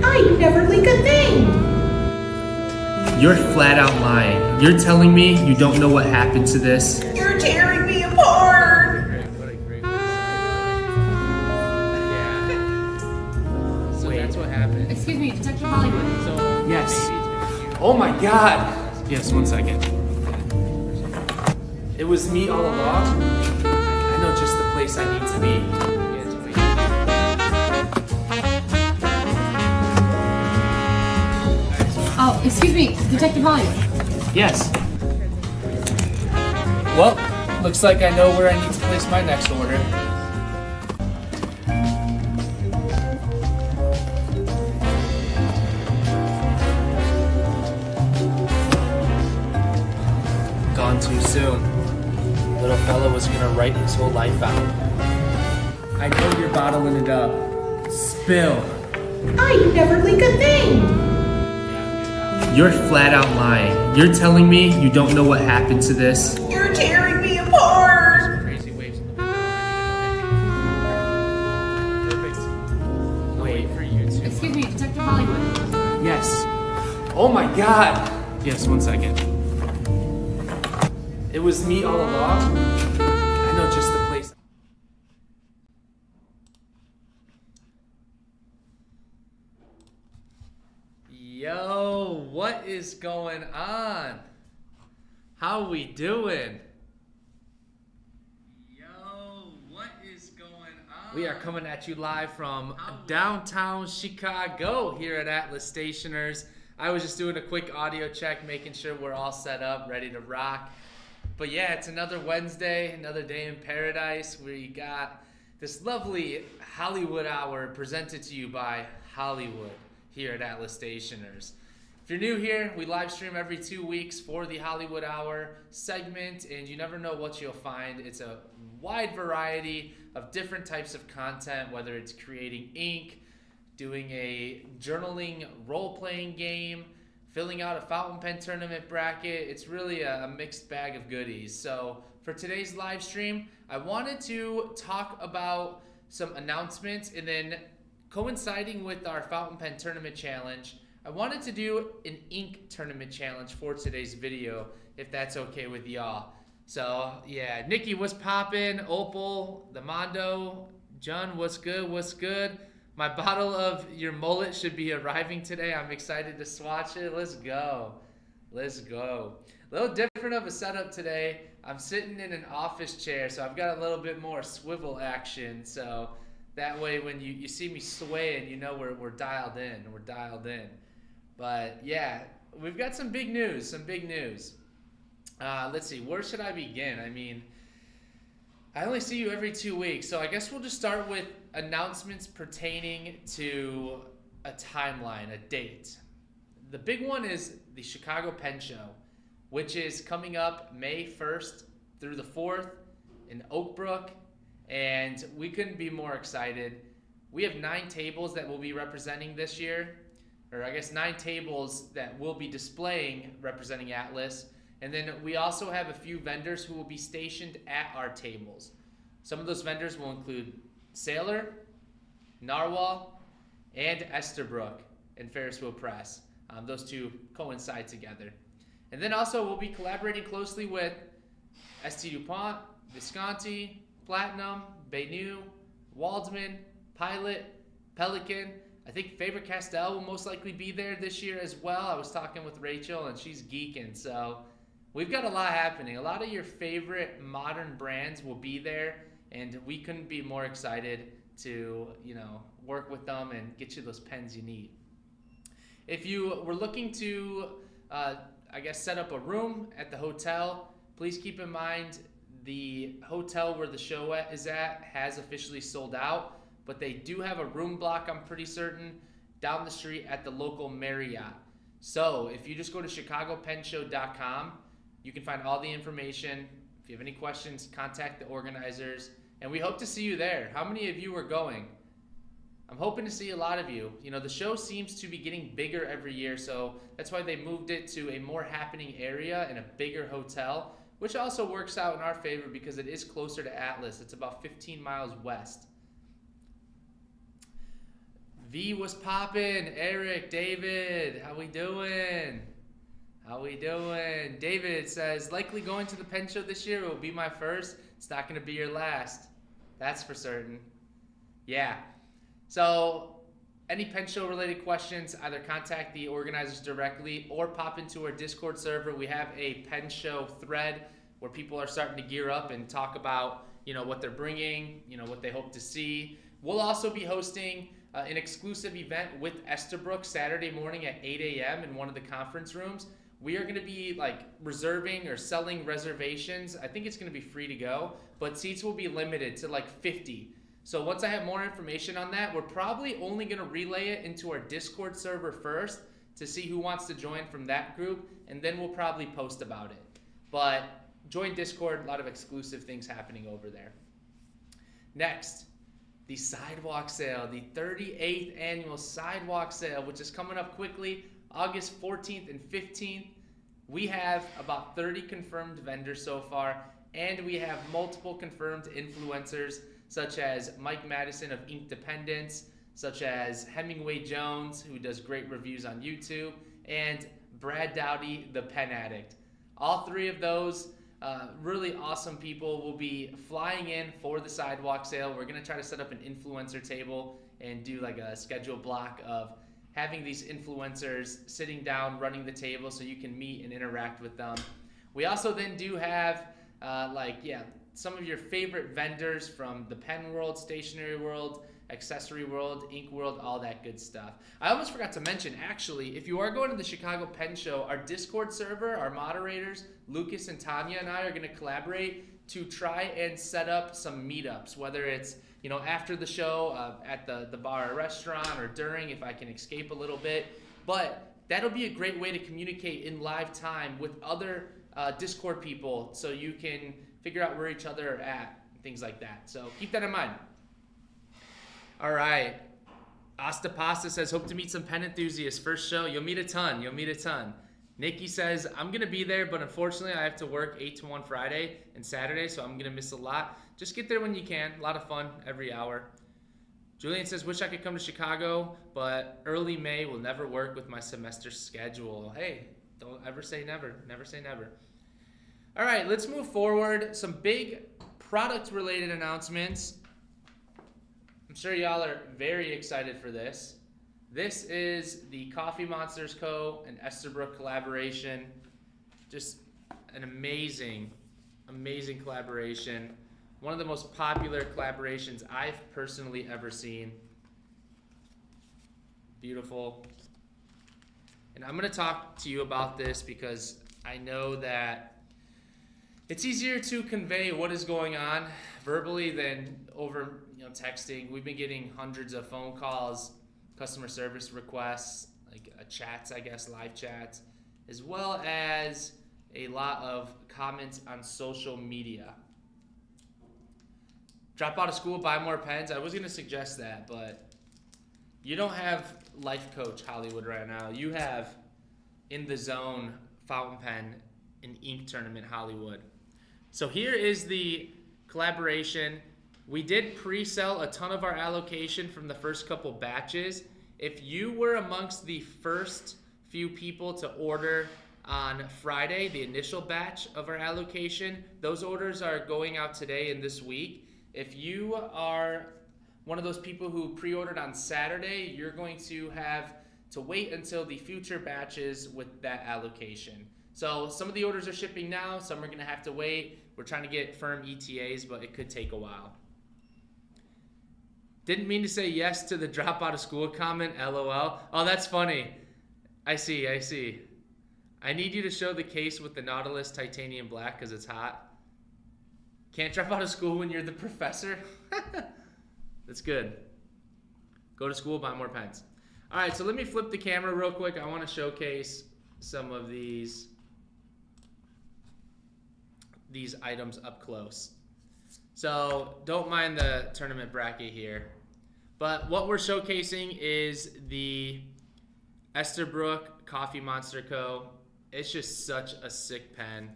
I never leak a thing. You're flat out lying. You're telling me you don't know what happened to this? You're tearing me apart. So that's what happened. Excuse me, Detective Hollywood. So yes. Oh my God. Yes, 1 second. It was me all along. I know just the place I need to be. Oh, excuse me, Detective Hollywood. Yes. Well, looks like I know where I need to place my next order. Gone too soon. Little fella was gonna write his whole life out. I know you're bottling it up. Spill. I never leak a thing. You're flat out lying. You're telling me you don't know what happened to this? You're tearing me apart. Crazy waves in the window. Perfect. Wait for you to. Excuse me, Detective Hollywood. Yes. Oh my God. Yes, 1 second. It was me all along. I know just the place. Yo, what is going on? How we doing? Yo, what is going on? We are coming at you live from downtown Chicago here at Atlas Stationers. I was just doing a quick audio check, making sure we're all set up, ready to rock. But yeah, it's another Wednesday, another day in paradise. We got this lovely Hollywood Hour presented to you by Hollywood here at Atlas Stationers. If you're new here, we live stream every 2 weeks for the Hollywood Hour segment, and you never know what you'll find. It's a wide variety of different types of content, whether it's creating ink, doing a journaling role-playing game, filling out a fountain pen tournament bracket. It's really a mixed bag of goodies. So for today's live stream, I wanted to talk about some announcements, and then coinciding with our fountain pen tournament challenge, I wanted to do an ink tournament challenge for today's video, if that's okay with y'all. So yeah, Nikki, what's poppin'? Opal, the Mondo, John, what's good? What's good? My bottle of your mullet should be arriving today. I'm excited to swatch it. Let's go. Let's go. A little different of a setup today. I'm sitting in an office chair, so I've got a little bit more swivel action. So that way when you see me swaying, you know we're dialed in. We're dialed in. But yeah, we've got some big news. Let's see. Where should I begin? I mean, I only see you every 2 weeks, so I guess we'll just start with announcements pertaining to a timeline, a date. The big one is the Chicago Pen Show, which is coming up May 1st through the 4th in Oak Brook, and we couldn't be more excited. We have 9 tables that will be representing this year, or I guess 9 tables that will be displaying representing Atlas. And then we also have a few vendors who will be stationed at our tables. Some of those vendors will include Sailor, Narwhal, and Esterbrook and Ferris Wheel Press. Those two coincide together. And then also we'll be collaborating closely with ST DuPont, Visconti, Platinum, Baynou, Waldman, Pilot, Pelican. I think Faber-Castell will most likely be there this year as well. I was talking with Rachel and she's geeking, so we've got a lot happening. A lot of your favorite modern brands will be there, and we couldn't be more excited to, work with them and get you those pens you need. If you were looking to, set up a room at the hotel, please keep in mind the hotel where the show is at has officially sold out, but they do have a room block, I'm pretty certain, down the street at the local Marriott. So if you just go to chicagopenshow.com, you can find all the information. If you have any questions, contact the organizers, and we hope to see you there. How many of you are going? I'm hoping to see a lot of you. The show seems to be getting bigger every year, so that's why they moved it to a more happening area in a bigger hotel, which also works out in our favor because it is closer to Atlas. It's about 15 miles west. V was popping. Eric, David, how we doing? How we doing? David says, likely going to the pen show this year. It will be my first. It's not going to be your last. That's for certain. Yeah. So any pen show related questions, either contact the organizers directly or pop into our Discord server. We have a pen show thread where people are starting to gear up and talk about, what they're bringing, what they hope to see. We'll also be hosting an exclusive event with Estabrook Saturday morning at 8 a.m. in one of the conference rooms. We are going to be reserving or selling reservations. I think it's going to be free to go, but seats will be limited to 50. So once I have more information on that, we're probably only going to relay it into our Discord server first to see who wants to join from that group, and then we'll probably post about it. But join Discord, a lot of exclusive things happening over there. Next, the sidewalk sale, the 38th annual sidewalk sale, which is coming up quickly, August 14th and 15th. We have about 30 confirmed vendors so far, and we have multiple confirmed influencers such as Mike Madison of Ink Dependence, such as Hemingway Jones, who does great reviews on YouTube, and Brad Dowdy, the Pen Addict. All three of those really awesome people will be flying in for the sidewalk sale. We're going to try to set up an influencer table and do a schedule block of having these influencers sitting down, running the table so you can meet and interact with them. We also then do have some of your favorite vendors from the pen world, stationery world, accessory world, ink world, all that good stuff. I almost forgot to mention, actually, if you are going to the Chicago Pen Show, our Discord server, our moderators, Lucas and Tanya and I are going to collaborate to try and set up some meetups, whether it's after the show at the bar or restaurant, or during if I can escape a little bit. But that'll be a great way to communicate in live time with other Discord people so you can figure out where each other are at, things like that. So keep that in mind. All right. Asta Pasta says, hope to meet some pen enthusiasts. First show, you'll meet a ton. Nikki says, I'm going to be there, but unfortunately I have to work 8 to 1 Friday and Saturday, so I'm going to miss a lot. Just get there when you can. A lot of fun every hour. Julian says, wish I could come to Chicago, but early May will never work with my semester schedule. Hey, don't ever say never. Never say never. All right, let's move forward. Some big product-related announcements. I'm sure y'all are very excited for this. This is the Coffee Monsters Co. and Estabrook collaboration. Just an amazing, amazing collaboration. One of the most popular collaborations I've personally ever seen. Beautiful. And I'm going to talk to you about this because I know that it's easier to convey what is going on verbally than over texting. We've been getting hundreds of phone calls, customer service requests, chats, live chats, as well as a lot of comments on social media. Drop out of school, buy more pens. I was going to suggest that, but you don't have Life Coach Hollywood right now. You have In the Zone fountain pen and ink tournament Hollywood. So here is the collaboration. We did pre-sell a ton of our allocation from the first couple batches. If you were amongst the first few people to order on Friday, the initial batch of our allocation, those orders are going out today and this week. If you are one of those people who pre-ordered on Saturday, you're going to have to wait until the future batches with that allocation. So some of the orders are shipping now, some are going to have to wait. We're trying to get firm ETAs, but it could take a while. Didn't mean to say yes to the drop out of school comment, LOL. Oh, that's funny. I see. I need you to show the case with the Nautilus Titanium Black because it's hot. Can't drop out of school when you're the professor? That's good. Go to school, buy more pens. All right, so let me flip the camera real quick. I want to showcase some of these items up close. So don't mind the tournament bracket here. But what we're showcasing is the Estabrook Coffee Monster Co. It's just such a sick pen.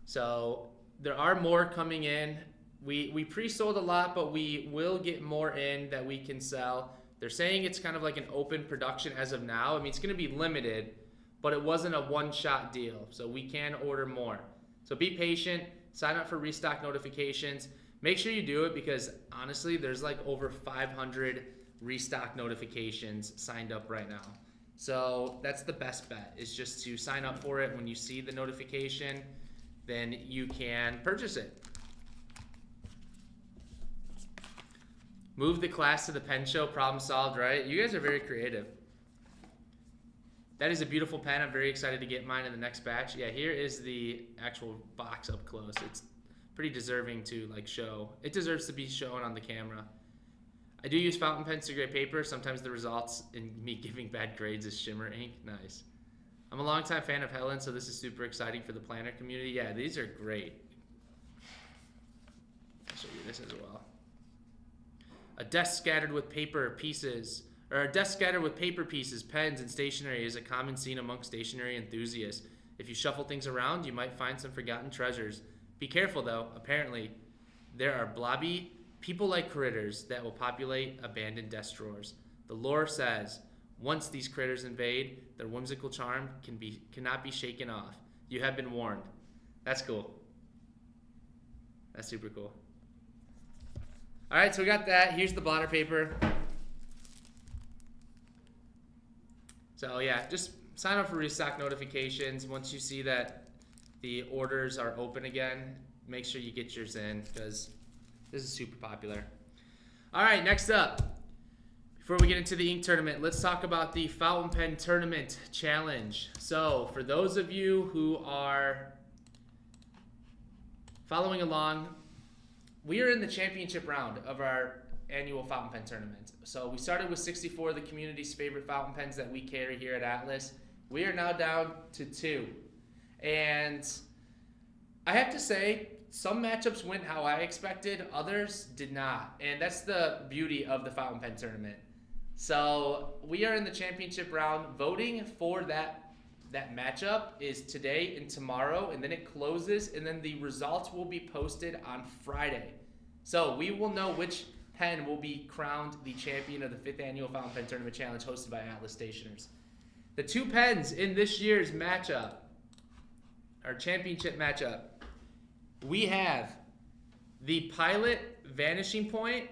So there are more coming in. We pre-sold a lot, but we will get more in that we can sell They're saying it's kind of like an open production as of now. I mean, it's going to be limited, but it wasn't a one-shot deal, so we can order more. So be patient, sign up for restock notifications. Make sure you do it because honestly, there's like over 500 restock notifications signed up right now. So that's the best bet, is just to sign up for it. When you see the notification, then you can purchase it. Move the class to the pen show, problem solved, right? You guys are very creative. That is a beautiful pen. I'm very excited to get mine in the next batch. Yeah, here is the actual box up close. It's pretty deserving to like show. It deserves to be shown on the camera. I do use fountain pens to grade paper. Sometimes the results in me giving bad grades is shimmer ink. Nice. I'm a longtime fan of Helen, so this is super exciting for the planner community. Yeah, these are great. I'll show you this as well. A desk scattered with paper pieces, or a desk scattered with paper pieces, pens, and stationery is a common scene among stationery enthusiasts. If you shuffle things around, you might find some forgotten treasures. Be careful though, apparently there are blobby, people-like critters that will populate abandoned desk drawers. The lore says, once these critters invade, their whimsical charm cannot be shaken off. You have been warned. That's cool. That's super cool. All right, so we got that. Here's the blotter paper. So yeah, just sign up for restock notifications. Once you see that the orders are open again, make sure you get yours in because this is super popular. All right, next up, before we get into the ink tournament, let's talk about the fountain pen tournament challenge. So for those of you who are following along, we are in the championship round of our annual fountain pen tournament. So we started with 64 of the community's favorite fountain pens that we carry here at Atlas. We are now down to 2. And I have to say, some matchups went how I expected, others did not. And that's the beauty of the fountain pen tournament. So we are in the championship round. Voting for that matchup is today and tomorrow, and then it closes, and then the results will be posted on Friday. So we will know which pen will be crowned the champion of the 5th annual Fountain Pen Tournament Challenge hosted by Atlas Stationers. The 2 pens in this year's matchup, our championship matchup, we have the Pilot Vanishing Point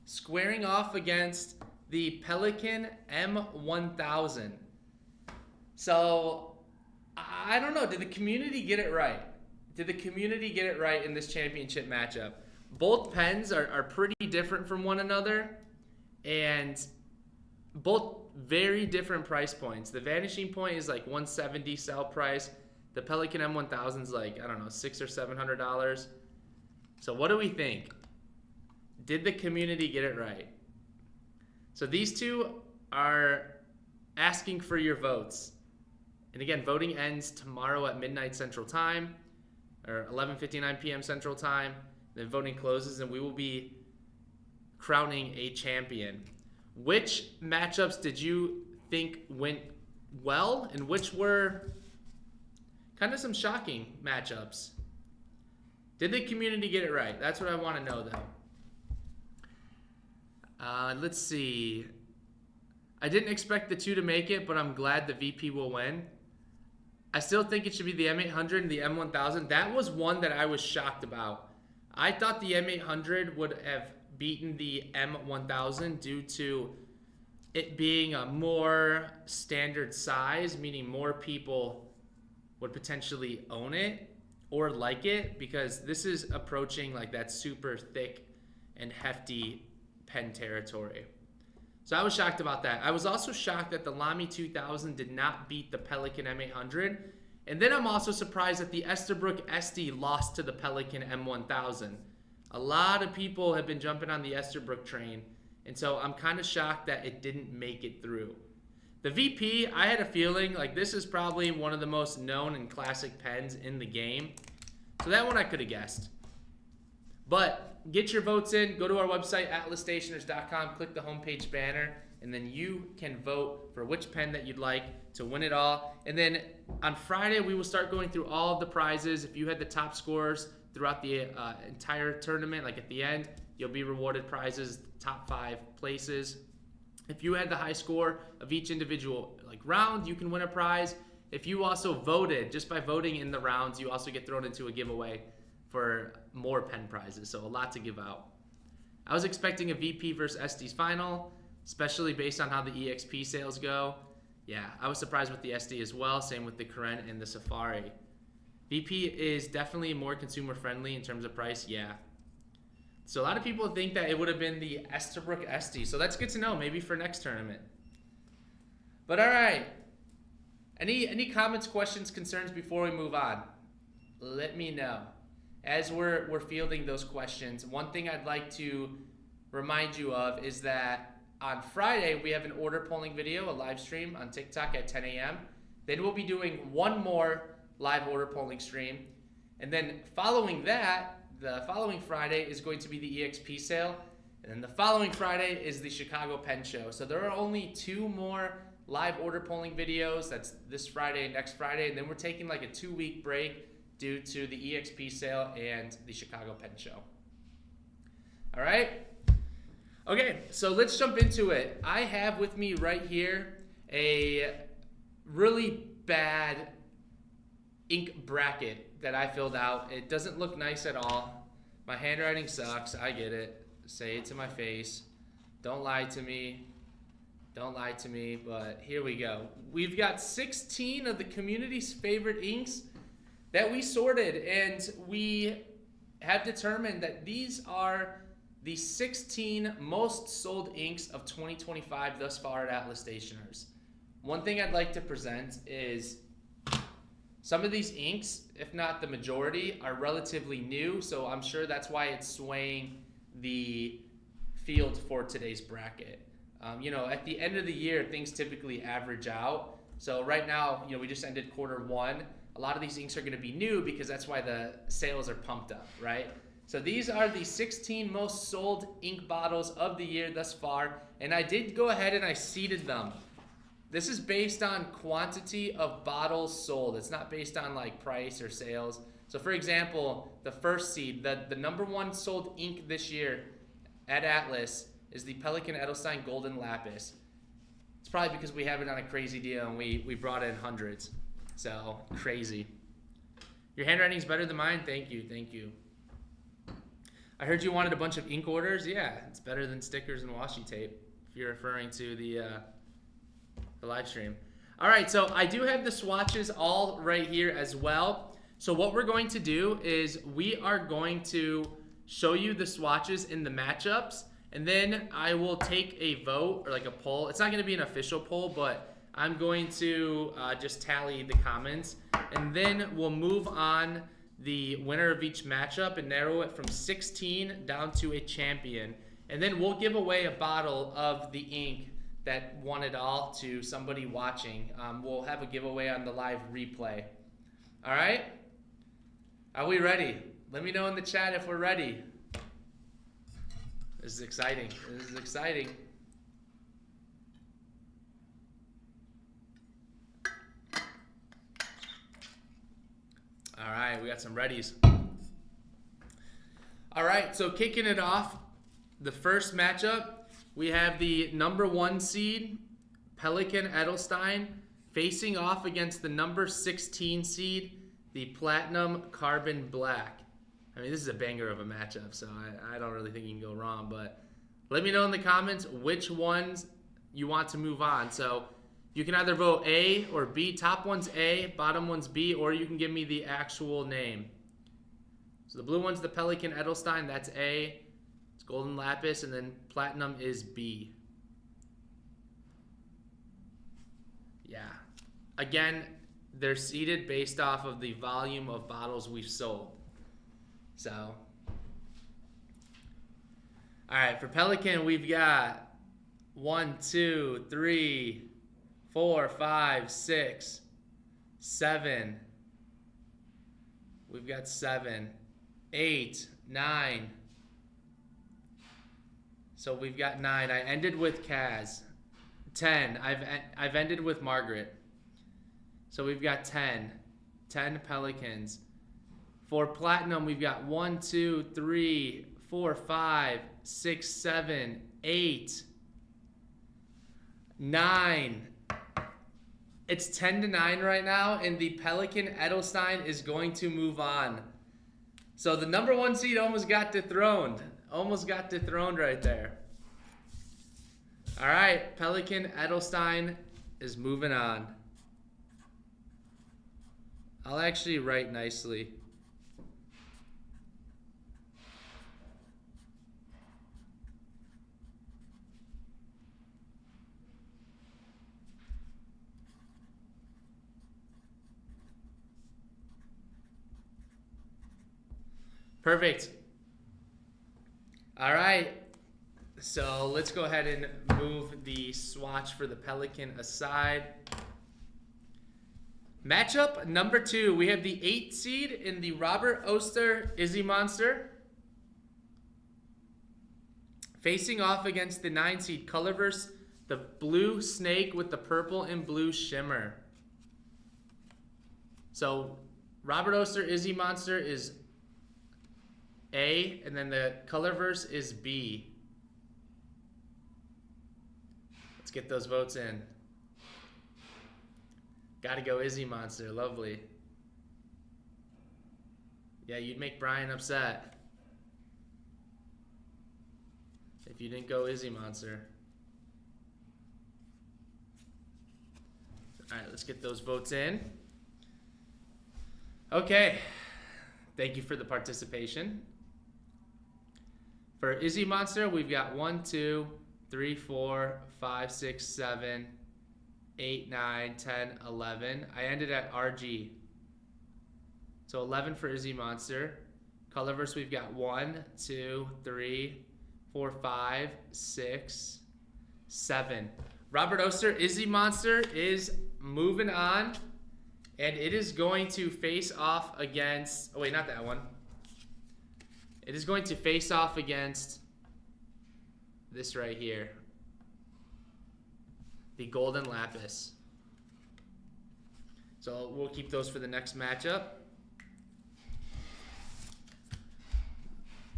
squaring off against the Pelican M1000. So, I don't know. Did the community get it right? Did the community get it right in this championship matchup? Both pens are pretty different from one another, and both very different price points. The Vanishing Point is like $170 sell price. The Pelican M1000 is like, I don't know, $600 or $700. So what do we think? Did the community get it right? So these two are asking for your votes. And again, voting ends tomorrow at midnight Central Time, or 11:59 p.m. Central Time. Then voting closes, and we will be crowning a champion. Which matchups did you think went well, and which were kind of some shocking matchups? Did the community get it right? That's what I want to know, though. Let's see. I didn't expect the 2 to make it, but I'm glad the VP will win. I still think it should be the M800 and the M1000. That was one that I was shocked about. I thought the M800 would have beaten the M1000 due to it being a more standard size, meaning more people would potentially own it or like it, because this is approaching like that super thick and hefty pen territory. So I was shocked about that. I was also shocked that the Lamy 2000 did not beat the Pelican M800. And then I'm also surprised that the Esterbrook SD lost to the Pelican M1000. A lot of people have been jumping on the Esterbrook train, and so I'm kind of shocked that it didn't make it through. The VP, I had a feeling like this is probably one of the most known and classic pens in the game. So that one I could have guessed. But get your votes in. Go to our website, atlasstationers.com, click the homepage banner, and then you can vote for which pen that you'd like to win it all. And then on Friday, we will start going through all of the prizes. If you had the top scores throughout the entire tournament, like at the end, you'll be rewarded prizes, top 5 places. If you had the high score of each individual round, you can win a prize. If you also voted, just by voting in the rounds, you also get thrown into a giveaway for more pen prizes. So a lot to give out. I was expecting a VP versus SD's final, especially based on how the EXP sales go. Yeah, I was surprised with the SD as well. Same with the Karen and the Safari. VP is definitely more consumer friendly in terms of price. Yeah. So a lot of people think that it would have been the Estabrook SD. So that's good to know, maybe for next tournament. But all right. Any comments, questions, concerns before we move on? Let me know. As we're fielding those questions, one thing I'd like to remind you of is that on Friday, we have an order polling video, a live stream on TikTok at 10 a.m. Then we'll be doing one more live order polling stream. And then following that, the following Friday is going to be the EXP sale. And then the following Friday is the Chicago Pen Show. So there are only 2 more live order polling videos. That's this Friday and next Friday. And then we're taking like a 2-week break due to the EXP sale and the Chicago Pen Show. All right? Okay, so let's jump into it. I have with me right here a really bad ink bracket that I filled out. It doesn't look nice at all. My handwriting sucks. I get it. Say it to my face. Don't lie to me. Don't lie to me, but here we go. We've got 16 of the community's favorite inks that we sorted, and we have determined that these are the 16 most sold inks of 2025 thus far at Atlas Stationers. One thing I'd like to present is some of these inks, if not the majority, are relatively new, so I'm sure that's why it's swaying the field for today's bracket. At the end of the year, things typically average out. So right now, we just ended Q1. A lot of these inks are going to be new because that's why the sales are pumped up, right? So these are the 16 most sold ink bottles of the year thus far, and I did go ahead and I seeded them. This is based on quantity of bottles sold. It's not based on price or sales. So for example, the first seed, the number 1 sold ink this year at Atlas is the Pelikan Edelstein Golden Lapis. It's probably because we have it on a crazy deal and we brought in hundreds. So crazy. Your handwriting's better than mine. Thank you. Thank you. I heard you wanted a bunch of ink orders. Yeah, it's better than stickers and washi tape if you're referring to the live stream. All right, so I do have the swatches all right here as well. So what we're going to do is we are going to show you the swatches in the matchups, and then I will take a vote or a poll. It's not going to be an official poll, but I'm going to just tally the comments, and then we'll move on the winner of each matchup and narrow it from 16 down to a champion. And then we'll give away a bottle of the ink that won it all to somebody watching. We'll have a giveaway on the live replay. All right? Are we ready? Let me know in the chat if we're ready. This is exciting. This is exciting. All right, we got some readies. All right, so kicking it off, the first matchup, we have the number 1 seed, Pelikan Edelstein, facing off against the number 16 seed, the Platinum Carbon Black. I mean, this is a banger of a matchup, so I don't really think you can go wrong, but let me know in the comments which ones you want to move on. So you can either vote A or B. Top one's A, bottom one's B, or you can give me the actual name. So the blue one's the Pelikan Edelstein, that's A. It's Golden Lapis, and then Platinum is B. Yeah. Again, they're seeded based off of the volume of bottles we've sold. So, all right, for Pelikan, we've got 1, 2, 3, 4, 5, 6, 7. We've got 7, 8, 9. So we've got 9. I ended with Kaz. 10. I've ended with Margaret. So we've got 10. 10 Pelicans. For Platinum, we've got 1, 2, 3, 4, 5, 6, 7, 8. 9. It's 10-9 right now, and the Pelican Edelstein is going to move on. So the number 1 seed almost got dethroned. Almost got dethroned right there. All right, Pelican Edelstein is moving on. I'll actually write nicely. Perfect. All right. So let's go ahead and move the swatch for the Pelican aside. Matchup number 2. We have the 8 seed in the Robert Oster Izzy Monster facing off against the 9 seed Colorverse, the blue snake with the purple and blue shimmer. So Robert Oster Izzy Monster is A, and then the Colorverse is B. Let's get those votes in. Gotta go Izzy Monster. Lovely. Yeah, you'd make Brian upset if you didn't go Izzy Monster. All right, let's get those votes in. Okay. Thank you for the participation. For Izzy Monster, we've got 1, 2, 3, 4, 5, 6, 7, 8, 9, 10, 11. I ended at RG. So 11 for Izzy Monster. Colorverse, we've got 1, 2, 3, 4, 5, 6, 7. Robert Oster, Izzy Monster is moving on. And it is going to face off against... Oh, wait, not that one. It is going to face off against this right here. The Golden Lapis. So we'll keep those for the next matchup.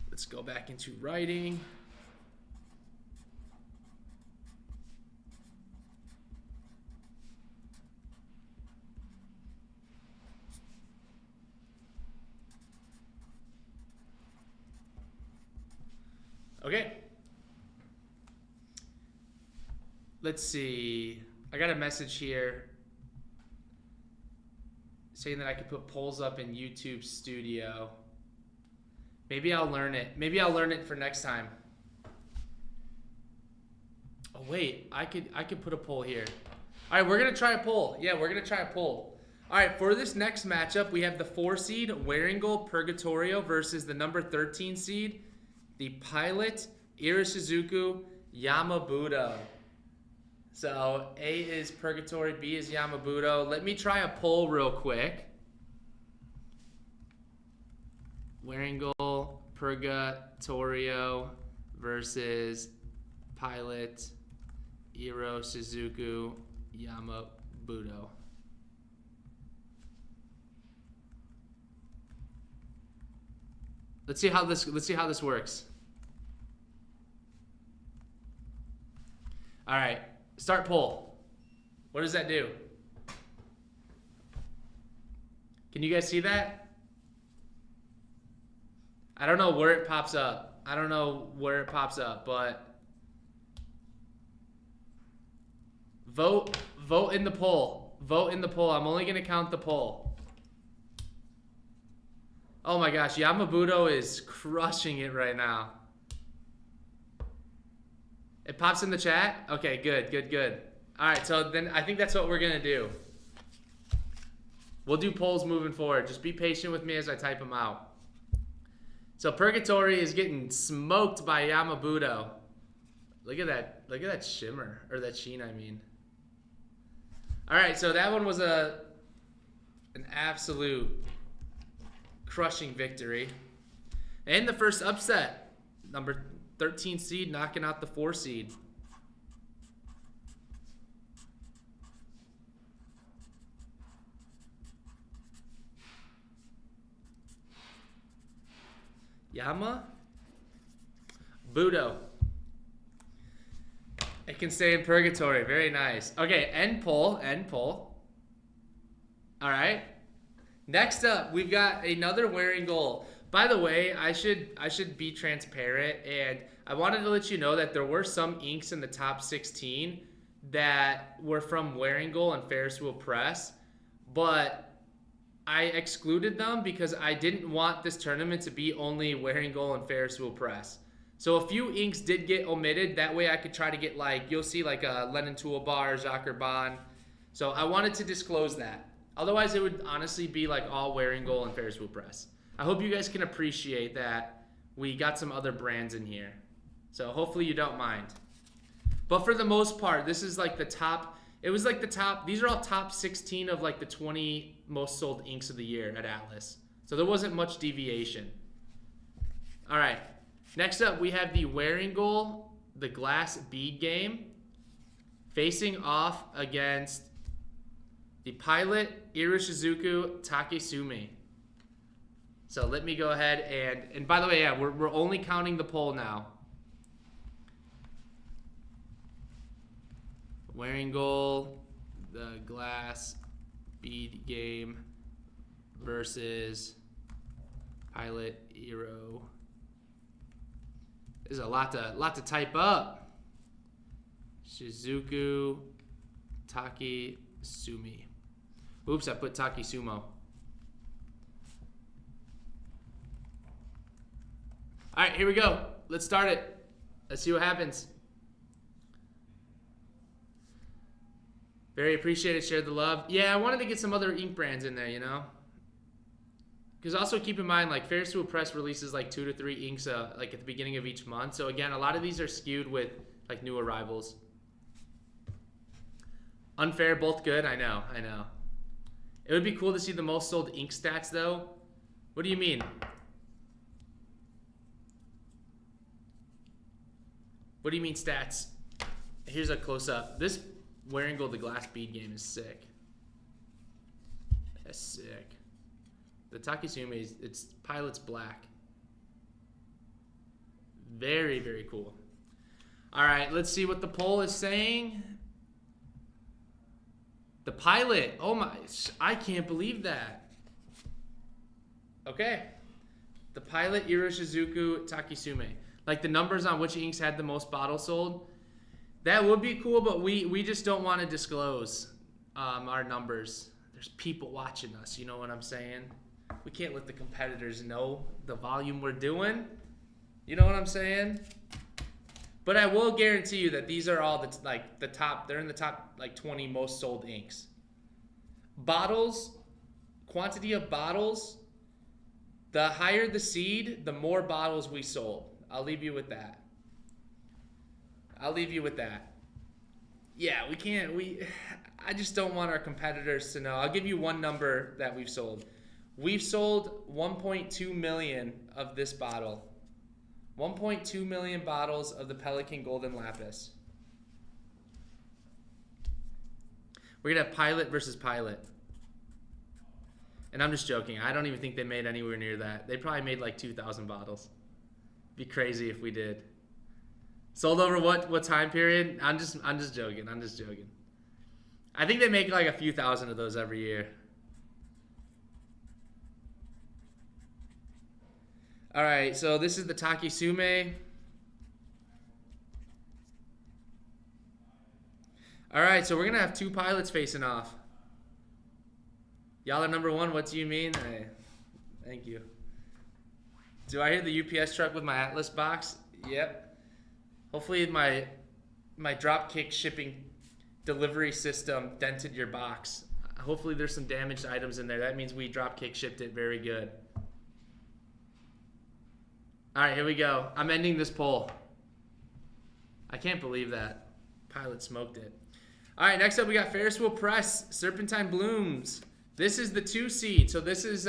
Let's go back into writing. Okay. Let's see. I got a message here saying that I could put polls up in YouTube Studio. Maybe I'll learn it. Maybe I'll learn it for next time. Oh wait, I could put a poll here. All right, we're gonna try a poll. Yeah, we're gonna try a poll. All right, for this next matchup, we have the 4 seed Waringal Purgatorio versus the number 13 seed, the Pilot Irisuzuku Yamabudo. So A is Purgatory, B is Yamabudo. Let me try a poll real quick. Waringal Purgatorio versus Pilot Irisuzuku Yamabudo. Let's see how this works. All right, start poll. What does that do? Can you guys see that? I don't know where it pops up. But vote in the poll. Vote in the poll. I'm only gonna count the poll. Oh my gosh, Yamabudo is crushing it right now. It pops in the chat? Okay, good. All right, so then I think that's what we're gonna do. We'll do polls moving forward. Just be patient with me as I type them out. So Purgatory is getting smoked by Yamabudo. Look at that shimmer, or that sheen, I mean. All right, so that one was an absolute crushing victory. And the first upset, number 13 seed knocking out the 4 seed. Yama Budo. It can stay in purgatory. Very nice. Okay, end poll. End poll. All right. Next up, we've got another wearing goal. By the way, I should be transparent, and I wanted to let you know that there were some inks in the top 16 that were from Wearing Goal and Ferris Wheel Press, but I excluded them because I didn't want this tournament to be only Wearing Goal and Ferris Wheel Press. So a few inks did get omitted. That way I could try to get, like, you'll see like a Lennon Toolbar, Jacques Urban. So I wanted to disclose that. Otherwise, it would honestly be like all Wearing Goal and Ferris Wheel Press. I hope you guys can appreciate that we got some other brands in here. So hopefully you don't mind. But for the most part, this is like the top. It was like the top. These are all top 16 of like the 20 most sold inks of the year at Atlas. So there wasn't much deviation. All right. Next up, we have the Wearing Goal, the glass bead game, facing off against the Pilot Iroshizuku Takesumi. So let me go ahead and by the way, yeah, we're only counting the poll now. Wearing Goal, the glass bead game versus Pilot Iro. There's a lot to type up. Shizuku Takesumi. Oops, I put Takesumo. All right, here we go. Let's start it. Let's see what happens. Very appreciated. Share the love. Yeah, I wanted to get some other ink brands in there, you know? Because also keep in mind, like, Ferris Wheel Press releases like 2 to 3 inks like at the beginning of each month. So again, a lot of these are skewed with like new arrivals. Unfair, both good. I know. It would be cool to see the most sold ink stats though. What do you mean? What do you mean stats? Here's a close up. This Wearing Gold, the glass bead game is sick. That's sick. The Takesumi, it's Pilot's black. Very, very cool. All right, let's see what the poll is saying. The Pilot. Oh my, I can't believe that. Okay. The Pilot Iroshizuku Takesumi. Like the numbers on which inks had the most bottles sold. That would be cool, but we just don't want to disclose our numbers. There's people watching us, you know what I'm saying? We can't let the competitors know the volume we're doing. You know what I'm saying? But I will guarantee you that these are all the top. They're in the top like 20 most sold inks. Bottles, quantity of bottles. The higher the seed, the more bottles we sold. I'll leave you with that. Yeah, we can't. I just don't want our competitors to know. I'll give you one number that we've sold. We've sold 1.2 million of this bottle. 1.2 million bottles of the Pelican Golden Lapis. We're going to have Pilot versus Pilot. And I'm just joking. I don't even think they made anywhere near that. They probably made like 2,000 bottles. Be crazy if we did. Sold over what time period? I'm just joking. I think they make like a few thousand of those every year. All right, so this is the Takesumi. All right, so we're gonna have two pilots facing off. Y'all are number one. What do you mean? Hey, thank you. Do I hear the UPS truck with my Atlas box? Yep. Hopefully my Dropkick shipping delivery system dented your box. Hopefully there's some damaged items in there. That means we Dropkick shipped it very good. All right, here we go. I'm ending this poll. I can't believe that. Pilot smoked it. All right, next up we got Ferris Wheel Press, Serpentine Blooms. This is the 2 seed. So this is,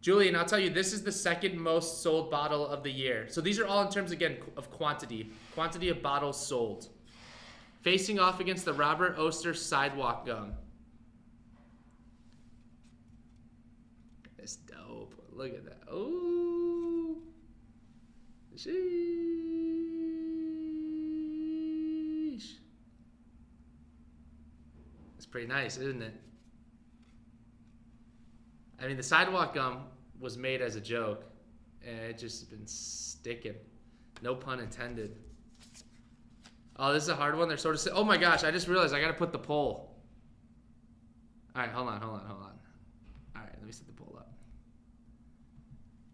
Julian, I'll tell you, this is the second most sold bottle of the year. So these are all in terms, again, of quantity. Quantity of bottles sold. Facing off against the Robert Oster Sidewalk Gum. It's dope. Look at that. Ooh. pretty nice, isn't it? I mean, the sidewalk gum was made as a joke, and it just been sticking. No pun intended. Oh, this is a hard one. They're sort of. Oh my gosh! I just realized I gotta put the poll. All right, hold on. All right, let me set the poll up.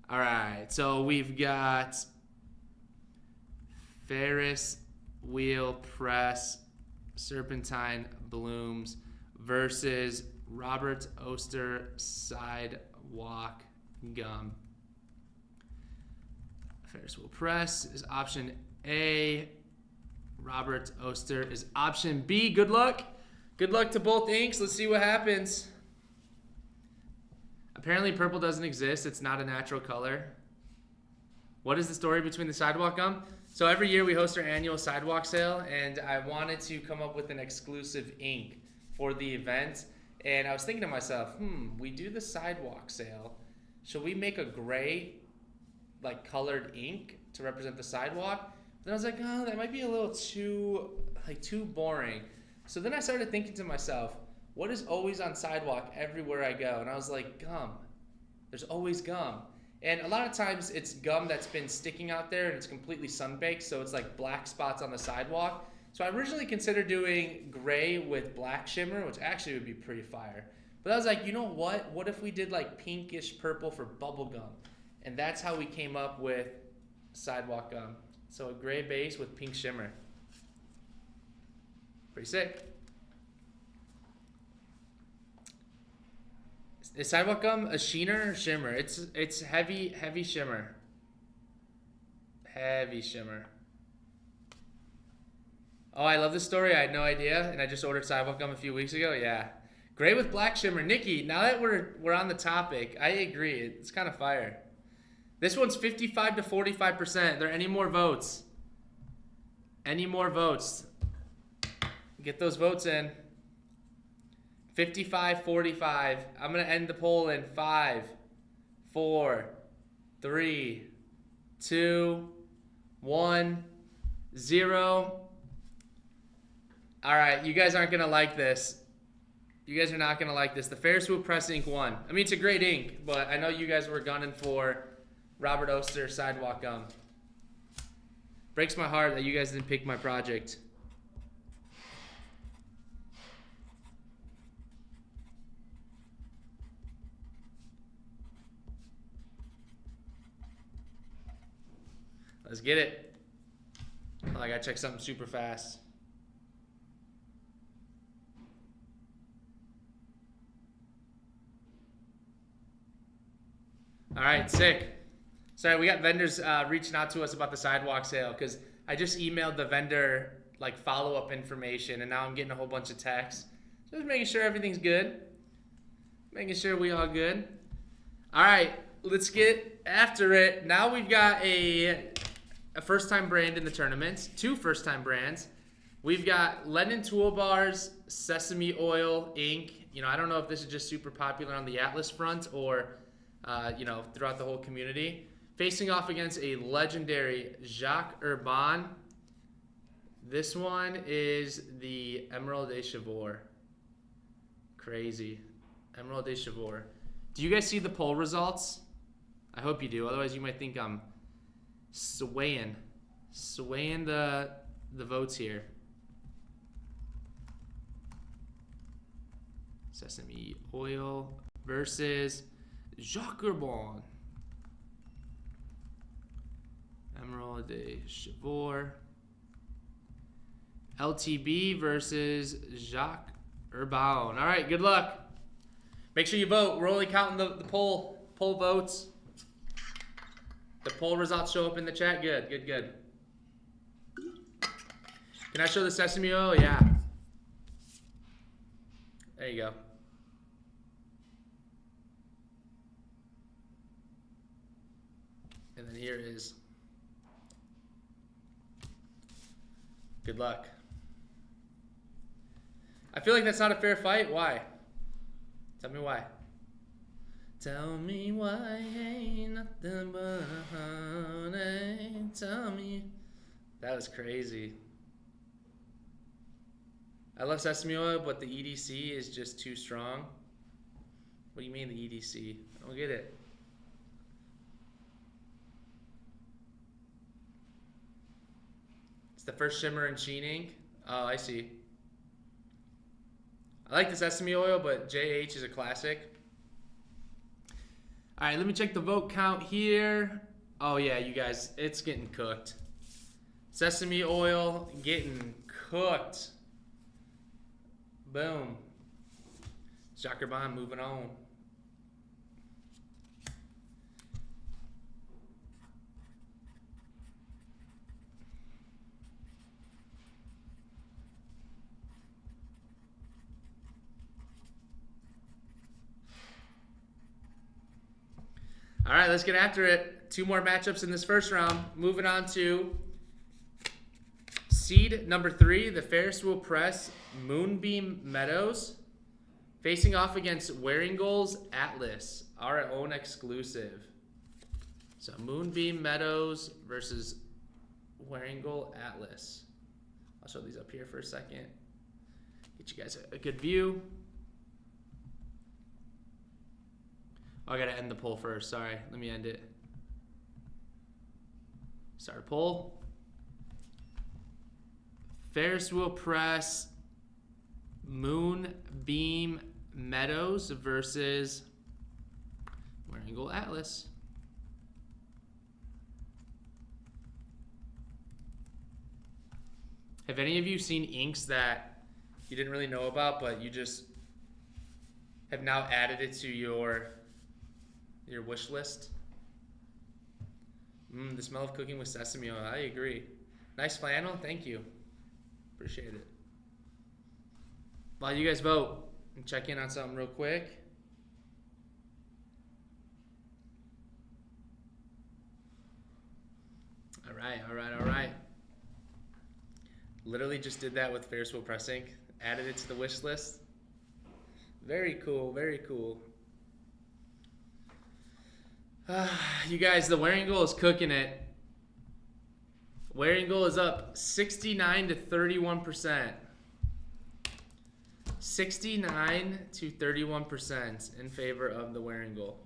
All right, so we've got Ferris wheel press serpentine blooms versus Robert Oster sidewalk gum. Ferris wheel press is option A. Robert Oster is option B. Good luck. Good luck to both inks. Let's see what happens. Apparently purple doesn't exist. It's not a natural color. What is the story between the sidewalk gum? So every year we host our annual sidewalk sale, and I wanted to come up with an exclusive ink for the event. And I was thinking to myself, we do the sidewalk sale. Should we make a gray, like, colored ink to represent the sidewalk? Then I was like, oh, that might be a little too boring. So then I started thinking to myself, what is always on sidewalk everywhere I go? And I was like, gum. There's always gum. And a lot of times it's gum that's been sticking out there and it's completely sun-baked, so it's like black spots on the sidewalk. So I originally considered doing gray with black shimmer, which actually would be pretty fire. But I was like, you know what? What if we did like pinkish purple for bubble gum? And that's how we came up with sidewalk gum. So a gray base with pink shimmer. Pretty sick. Is sidewalk gum a sheener or shimmer? It's heavy shimmer. Heavy shimmer. Oh, I love this story. I had no idea, and I just ordered sidewalk gum a few weeks ago. Yeah, gray with black shimmer. Nikki, now that we're on the topic, I agree. It's kind of fire. This one's 55 to 45%. Are there any more votes? Any more votes? Get those votes in. 55-45. I'm going to end the poll in 5, 4, 3, 2, 1, 0. All right, you guys aren't going to like this. You guys are not going to like this. The Ferris wheel press ink won. I mean, it's a great ink, but I know you guys were gunning for Robert Oster sidewalk gum. Breaks my heart that you guys didn't pick my project. Let's get it. Oh, I gotta check something super fast. All right, sick. Sorry, we got vendors reaching out to us about the sidewalk sale because I just emailed the vendor like follow-up information, and now I'm getting a whole bunch of texts. So just making sure everything's good. Making sure we all good. All right, let's get after it. Now we've got a first-time brand in the tournament, 2 first-time brands. We've got Lennon Toolbar's Sesame Oil ink. You know, I don't know if this is just super popular on the Atlas front or, throughout the whole community. Facing off against a legendary Jacques Urban. This one is the Emerald de Chavour. Crazy. Emerald de Chavour. Do you guys see the poll results? I hope you do. Otherwise, you might think I'm swaying the votes here. Sesame Oil versus Jacques Urban. Emerald de Chavour. LTB versus Jacques Urban. All right, good luck. Make sure you vote. We're only counting the poll votes. The poll results show up in the chat. Good. Can I show the sesame oil? Yeah. There you go. And then here is. Good luck. I feel like that's not a fair fight. Why? Tell me why. Tell me why ain't nothing but honey. Tell me. That was crazy. I love sesame oil, but the EDC is just too strong. What do you mean the EDC? I don't get it. It's the first shimmer and sheening. Oh, I see. I like the sesame oil, but JH is a classic. All right, let me check the vote count here. Oh yeah, you guys, it's getting cooked. Sesame oil getting cooked. Boom. Shocker Bond moving on. All right, let's get after it. 2 more matchups in this first round. Moving on to seed number 3, the Ferris Wheel Press Moonbeam Meadows, facing off against Wearing Goals Atlas, our own exclusive. So Moonbeam Meadows versus Wearing Goal Atlas. I'll show these up here for a second. Get you guys a good view. Oh, I gotta end the poll first. Sorry, let me end it. Start poll. Ferris Wheel Press Moonbeam Meadows versus Wearing Goal Atlas. Have any of you seen inks that you didn't really know about, but you just have now added it to your wish list? The smell of cooking with sesame oil. I agree. Nice flannel. Thank you. Appreciate it. While you guys vote, and check in on something real quick. All right, all right, all right. Literally just did that with Ferris Wheel Press ink. Added it to the wish list. Very cool, very cool. You guys, the Wearing Goal is cooking it. Wearing Goal is up 69 to 31%. 69 to 31% in favor of the Wearing Goal.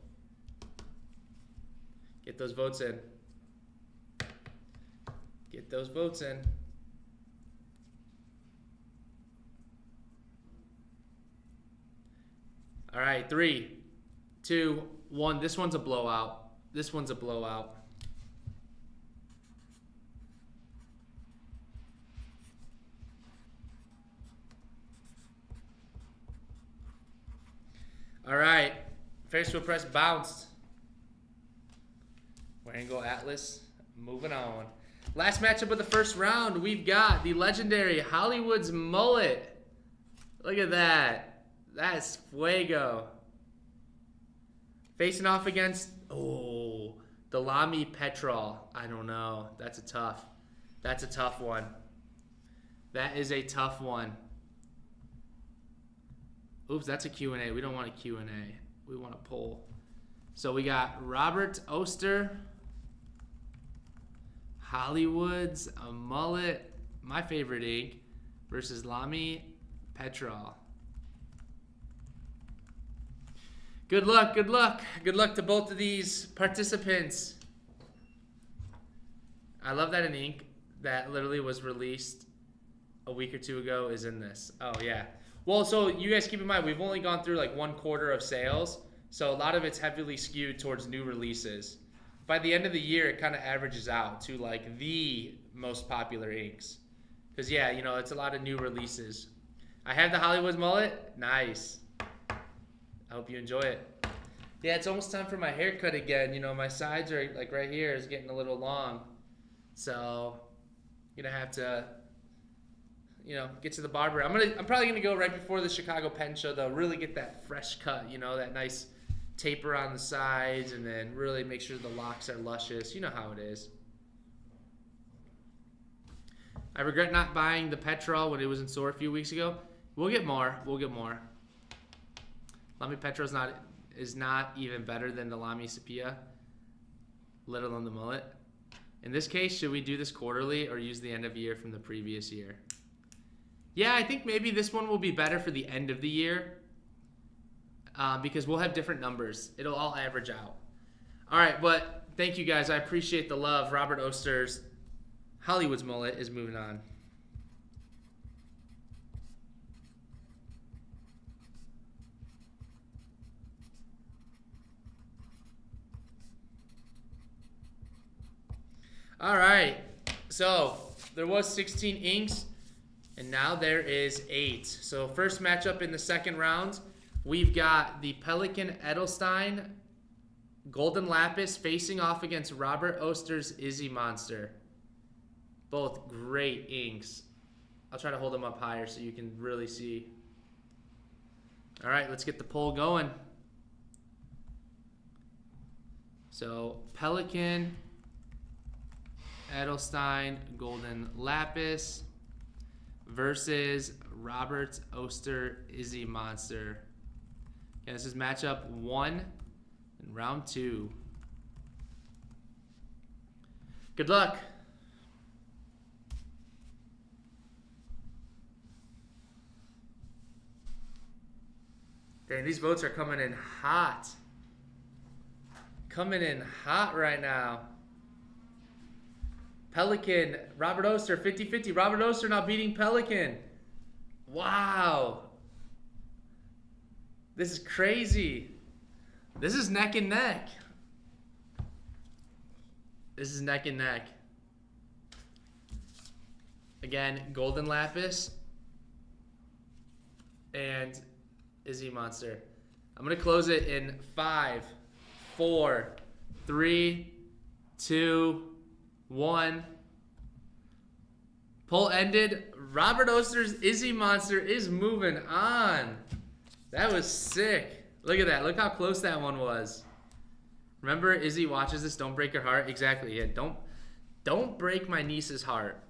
Get those votes in. Get those votes in. All right, 3, 2, 1. This one's a blowout. This one's a blowout. All right, Ferris Wheel Press bounced. Wearing Goal Atlas, moving on. Last matchup of the first round, we've got the legendary Hollywood's Mullet. Look at that. That's fuego. Facing off against, the Lamy Petrol. I don't know. That's a tough one. That is a tough one. Oops, that's a Q&A. We don't want a Q&A. We want a poll. So we got Robert Oster, Hollywood's a Mullet, my favorite ink, versus Lamy Petrol. Good luck, good luck. Good luck to both of these participants. I love that an ink that literally was released a week or 2 ago is in this. Oh, yeah. Well, so you guys keep in mind, we've only gone through like 1/4 of sales. So a lot of it's heavily skewed towards new releases. By the end of the year, it kind of averages out to like the most popular inks. Because, yeah, you know, it's a lot of new releases. I have the Hollywood Mullet. Nice. I hope you enjoy it. Yeah, it's almost time for my haircut again. You know, my sides are like right here is getting a little long. So, I'm going to have to, you know, get to the barber. I'm probably going to go right before the Chicago Pen Show, though. Really get that fresh cut, you know, that nice taper on the sides, and then really make sure the locks are luscious. You know how it is. I regret not buying the Petrol when it was in store a few weeks ago. We'll get more. We'll get more. Lamy Petrol is not even better than the Lamy Sepia, let alone the Mullet. In this case, should we do this quarterly or use the end of year from the previous year? Yeah, I think maybe this one will be better for the end of the year because we'll have different numbers. It'll all average out. All right, but thank you guys. I appreciate the love. Robert Oster's Hollywood's mullet is moving on. All right, so there was 16 inks, and now there is 8. So first matchup in the second round, we've got the Pelikan Edelstein Golden Lapis facing off against Robert Oster's Izzy Monster. Both great inks. I'll try to hold them up higher so you can really see. All right, let's get the poll going. So Pelikan Edelstein Golden Lapis versus Robert Oster Izzy Monster. Okay, this is matchup 1 in round 2. Good luck. Dang, these votes are coming in hot. Coming in hot right now. Pelikan, Robert Oster, 50-50. Robert Oster now beating Pelikan. Wow. This is crazy. This is neck and neck. This is neck and neck. Again, Golden Lapis and Izzy Monster. I'm going to close it in 5, 4, 3, 2, 1. Poll ended. Robert Oster's Izzy Monster is moving on. That was sick. Look at that. Look how close that one was. Remember, Izzy watches this. Don't break her heart. Exactly. Yeah. Don't break my niece's heart.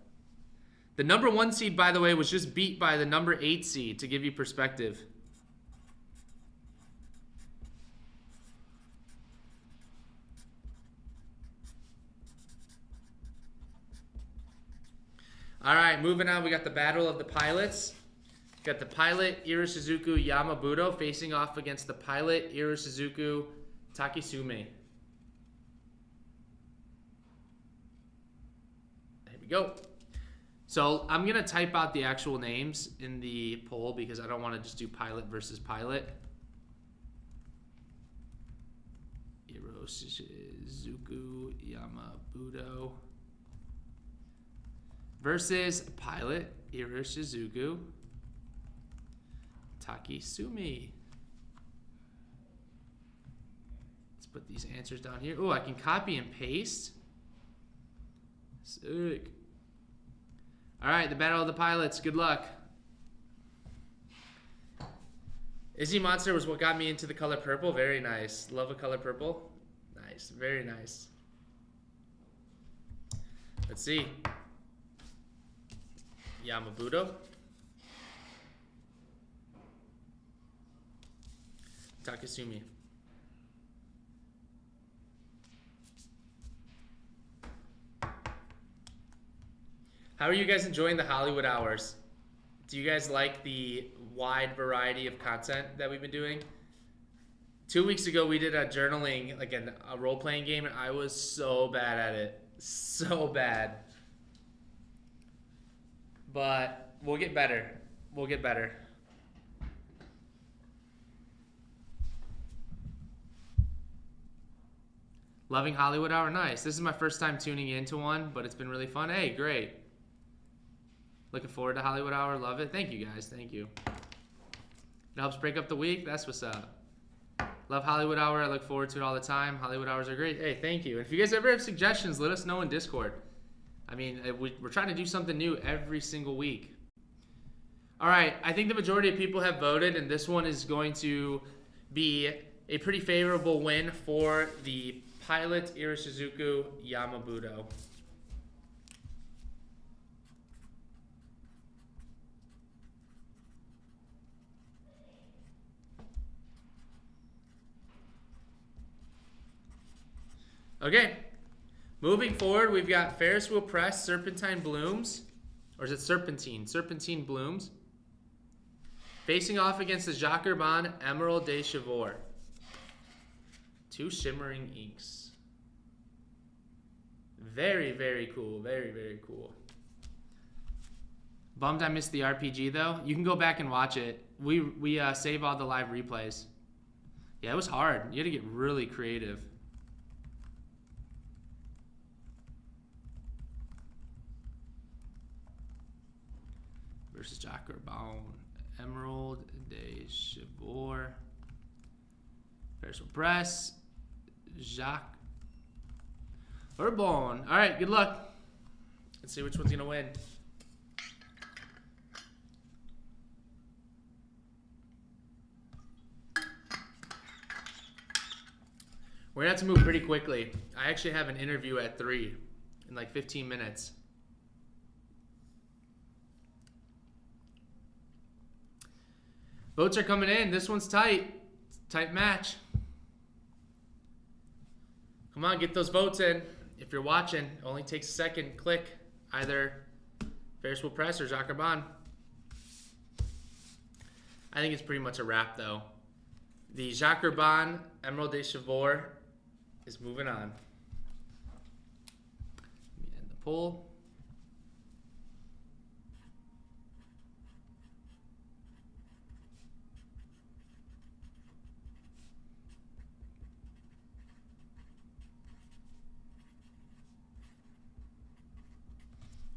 The number 1 seed, by the way, was just beat by the number 8 seed to give you perspective. All right, moving on. We got the Battle of the Pilots. We got the Pilot Iroshizuku Yamabudo facing off against the Pilot Iroshizuku Takisume. There we go. So I'm going to type out the actual names in the poll because I don't want to just do Pilot versus Pilot. Iroshizuku Yamabudo versus Pilot Iroshizuku Takisumi. Let's put these answers down here. Oh, I can copy and paste. Sick. All right, the Battle of the Pilots. Good luck. Izzy Monster was what got me into the color purple. Very nice. Love a color purple. Nice. Very nice. Let's see. Yamabudo. Takasumi. How are you guys enjoying the Hollywood Hours? Do you guys like the wide variety of content that we've been doing? 2 weeks ago, we did a journaling, like a role-playing game, and I was so bad at it. So bad. But we'll get better. We'll get better. Loving Hollywood Hour? Nice. This is my first time tuning into one, but it's been really fun. Hey, great. Looking forward to Hollywood Hour. Love it. Thank you, guys. Thank you. It helps break up the week. That's what's up. Love Hollywood Hour. I look forward to it all the time. Hollywood Hours are great. Hey, thank you. And if you guys ever have suggestions, let us know in Discord. I mean, we're trying to do something new every single week. All right. I think the majority of people have voted, and this one is going to be a pretty favorable win for the Pilot Iroshizuku Yamabudo. Okay, moving forward, we've got Ferris Wheel Press Serpentine Blooms, Or is it Serpentine? Serpentine Blooms. Facing off against the Jacques Urban Emerald de Chivor. 2 shimmering inks. Very, very cool. Very, very cool. Bummed I missed the RPG though. You can go back and watch it. We save all the live replays. Yeah, it was hard. You had to get really creative. Versus Jacques Urban Emerald de Chivor. Ferris Press. Jacques Urban. All right, good luck. Let's see which one's gonna win. We're gonna have to move pretty quickly. I actually have an interview at 3 in like 15 minutes. Votes are coming in. This one's tight. It's a tight match. Come on, get those votes in. If you're watching, it only takes a second. Click either Ferris Wheel Press or Jacques Urban. I think it's pretty much a wrap, though. The Jacques Urban Emerald de Chivor is moving on. Let me end the poll.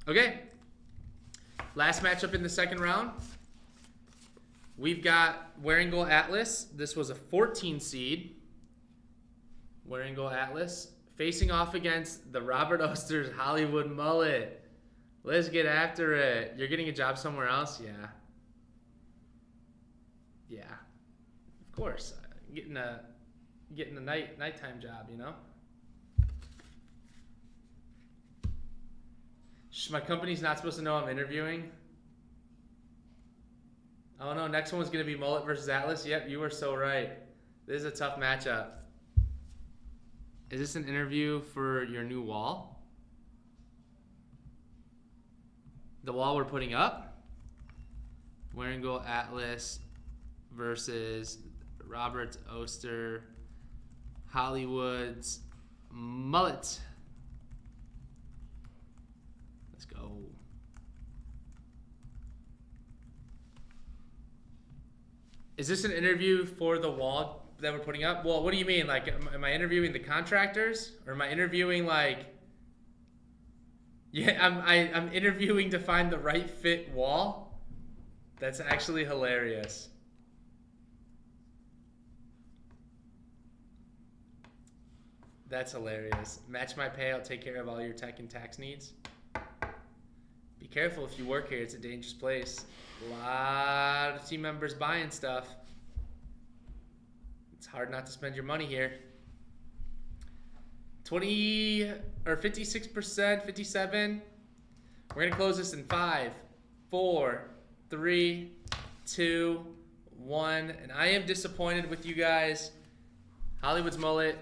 Okay, last matchup in the second round. We've got Waringal Atlas. This was a 14 seed. Waringal Atlas facing off against the Robert Oster's Hollywood Mullet. Let's get after it. You're getting a job somewhere else? Yeah. Yeah, of course. Getting a nighttime job, you know? My company's not supposed to know I'm interviewing. Oh no, next one's going to be Mullet versus Atlas. Yep, you were so right. This is a tough matchup. Is this an interview for your new wall? The wall we're putting up? Waringal Atlas versus Robert Oster Hollywood's Mullet. Let's go. Is this an interview for the wall that we're putting up? Well, what do you mean? Like, am I interviewing the contractors, or am I interviewing like? Yeah, I'm interviewing to find the right fit wall. That's actually hilarious. That's hilarious. Match my pay. I'll take care of all your tech and tax needs. Be careful if you work here. It's a dangerous place. A lot of team members buying stuff. It's hard not to spend your money here. 20 or 56%, 57. We're gonna close this in 5, 4, 3, 2, 1. And I am disappointed with you guys. Hollywood's Mullet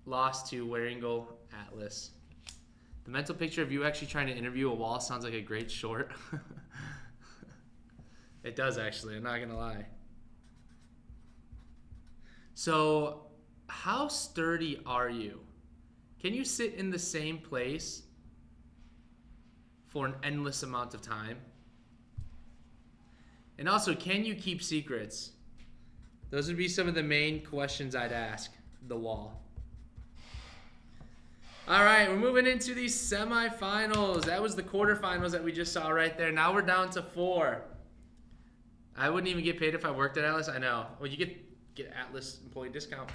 lost to Waringal Atlas. The mental picture of you actually trying to interview a wall sounds like a great short. It does, actually. I'm not going to lie. So, how sturdy are you? Can you sit in the same place for an endless amount of time? And also, can you keep secrets? Those would be some of the main questions I'd ask the wall. All right, we're moving into the semifinals. That was the quarterfinals that we just saw right there. Now we're down to 4. I wouldn't even get paid if I worked at Atlas. I know. Well, you get Atlas employee discount.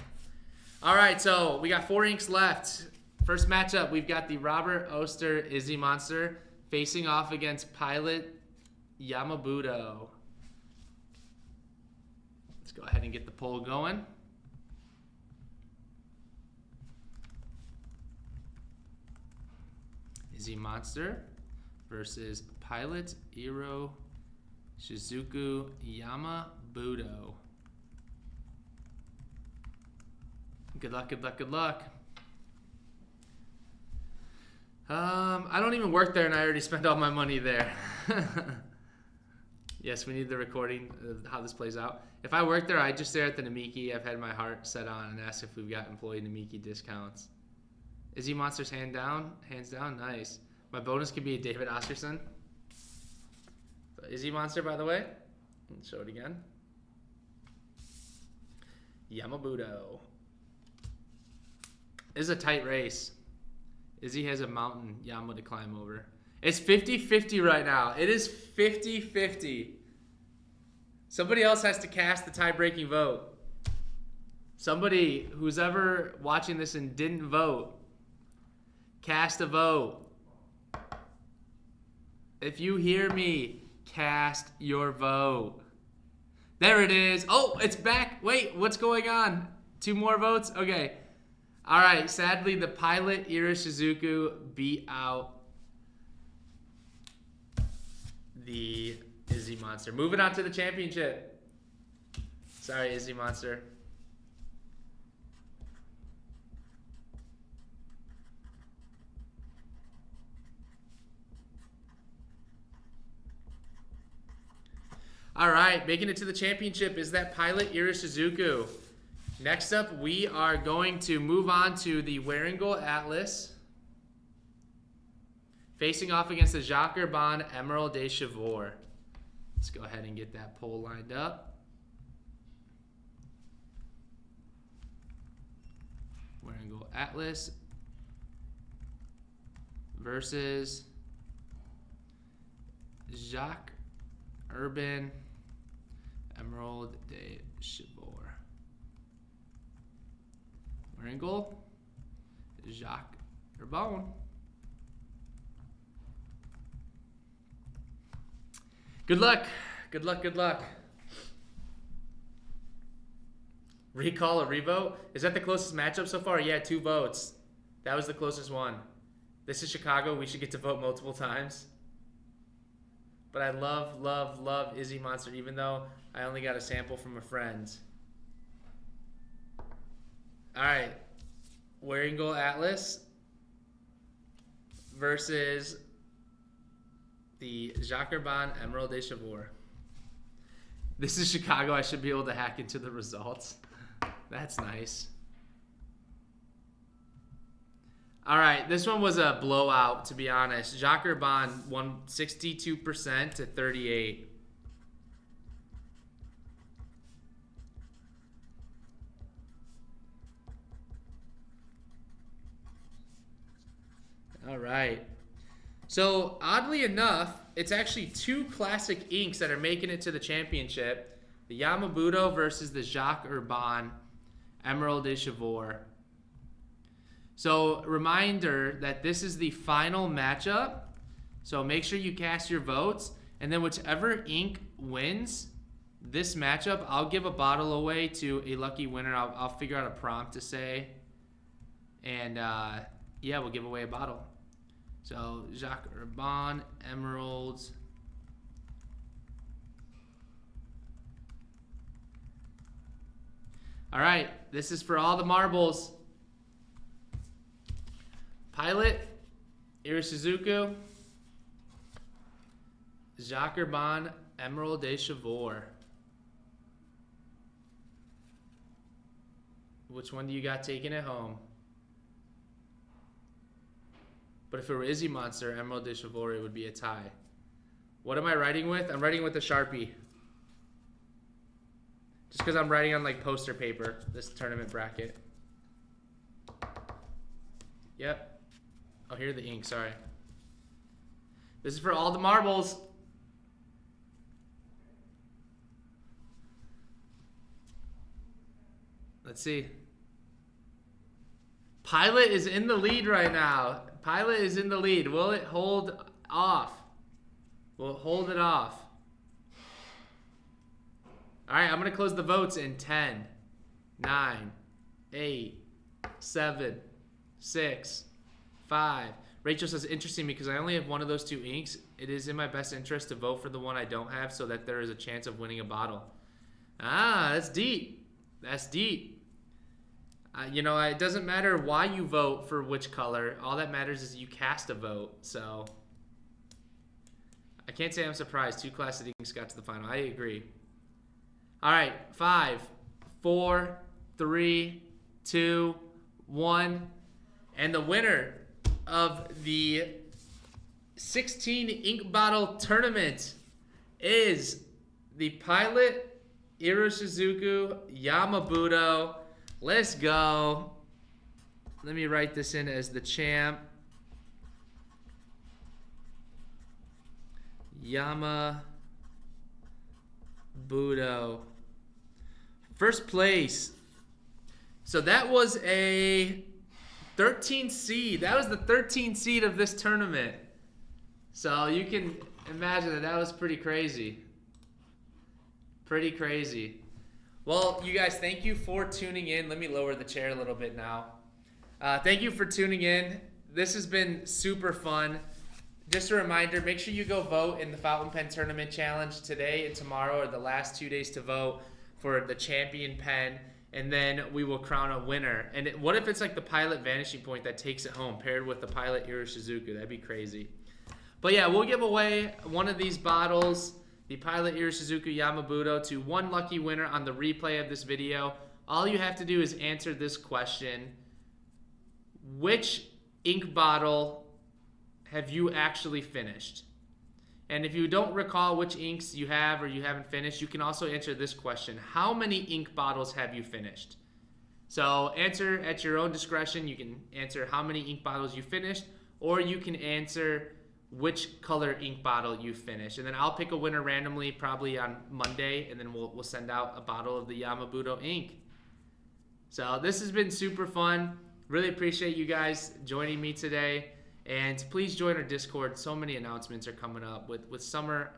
All right, so we got 4 inks left. First matchup, we've got the Robert Oster Izzy Monster facing off against Pilot Yamabudo. Let's go ahead and get the poll going. Izzy Monster versus Pilot Iro Shizuku Yamabudo. Good luck, good luck, good luck. I don't even work there, and I already spent all my money there. Yes, we need the recording of how this plays out. If I worked there, I'd just stare at the Namiki I've had my heart set on and ask if we've got employee Namiki discounts. Izzy Monsters hands down? Hands down? Nice. My bonus could be a David Oscarson. So Izzy Monster, by the way. Let's show it again. Yamabudo. This is a tight race. Izzy has a mountain Yama to climb over. It's 50-50 right now. It is 50-50. Somebody else has to cast the tie-breaking vote. Somebody who's ever watching this and didn't vote, cast a vote. If you hear me, cast your vote. There it is. Oh, it's back. Wait, what's going on? 2 more votes? Okay. All right. Sadly, the pilot, Ira Shizuku, beat out the Izzy Monster. Moving on to the championship. Sorry, Izzy Monster. All right, making it to the championship is that pilot, Ira Shizuku. Next up, we are going to move on to the Waringal Atlas. Facing off against the Jacques Urban Emerald de Chivor. Let's go ahead and get that poll lined up. Waringal Atlas versus Jacques Urban Emerald de Chivor. Waringal, Jacques Urban. Good luck. Good luck. Good luck. Recall or revote? Is that the closest matchup so far? Yeah, 2 votes. That was the closest one. This is Chicago. We should get to vote multiple times. But I love, love, love Izzy Monster, even though I only got a sample from a friend. All right. Waringal Atlas versus the Jacques Urban Emerald de Chivor. This is Chicago. I should be able to hack into the results. That's nice. All right, this one was a blowout, to be honest. Jacques Urban won 62% to 38%. All right. So, oddly enough, it's actually 2 classic inks that are making it to the championship. The Yamabudo versus the Jacques Urban Emerald de Chivor. So, reminder that this is the final matchup. So, make sure you cast your votes. And then whichever ink wins this matchup, I'll give a bottle away to a lucky winner. I'll figure out a prompt to say. And, yeah, we'll give away a bottle. So, Jacques Urban, Emeralds. All right, this is for all the marbles. Pilot, Ira Shizuku, Jacques Urban, Emerald de Chivor. Which one do you got taking it home? But if it were Izzy Monster, Emerald de Chivor, it would be a tie. What am I writing with? I'm writing with a Sharpie. Just because I'm writing on like poster paper, this tournament bracket. Yep. Oh, here are the ink, sorry. This is for all the marbles. Let's see. Pilot is in the lead right now. Pilot is in the lead. Will it hold off? Will it hold it off? All right, I'm going to close the votes in 10, 9, 8, 7, 6, 5. Rachel says, interesting because I only have one of those 2 inks. It is in my best interest to vote for the one I don't have so that there is a chance of winning a bottle. Ah, that's deep. That's deep. It doesn't matter why you vote for which color. All that matters is you cast a vote. So I can't say I'm surprised 2 Classic Inks got to the final. I agree. All right, 5, 4, 3, 2, 1. And the winner of the 16 ink bottle tournament is the Pilot Iroshizuku Yamabudo. Let's go. Let me write this in as the champ. Yamabudo. First place. So that was a 13 seed. That was the 13 seed of this tournament. So you can imagine that was pretty crazy. Pretty crazy. Well, you guys, thank you for tuning in. Let me lower the chair a little bit now. Thank you for tuning in. This has been super fun. Just a reminder, make sure you go vote in the Fountain Pen Tournament Challenge. Today and tomorrow are the last 2 days to vote for the champion pen, and then we will crown a winner. And what if it's like the Pilot Vanishing Point that takes it home, paired with the Pilot Iroshizuku? That'd be crazy. But yeah, we'll give away one of these bottles, the Pilot Iroshizuku Yamabudo, to one lucky winner on the replay of this video. All you have to do is answer this question. Which ink bottle have you actually finished? And if you don't recall which inks you have or you haven't finished, you can also answer this question. How many ink bottles have you finished? So answer at your own discretion. You can answer how many ink bottles you finished, or you can answer which color ink bottle you finished. And then I'll pick a winner randomly, probably on Monday, and then we'll send out a bottle of the Yamabudo ink. So this has been super fun. Really appreciate you guys joining me today. And please join our Discord. So many announcements are coming up with summer,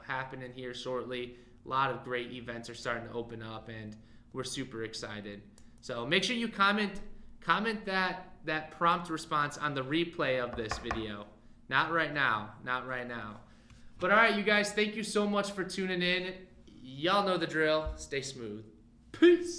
happening here shortly. A lot of great events are starting to open up, and we're super excited. So make sure you comment that prompt response on the replay of this video. Not right now. But all right, you guys, thank you so much for tuning in. Y'all know the drill. Stay smooth. Peace.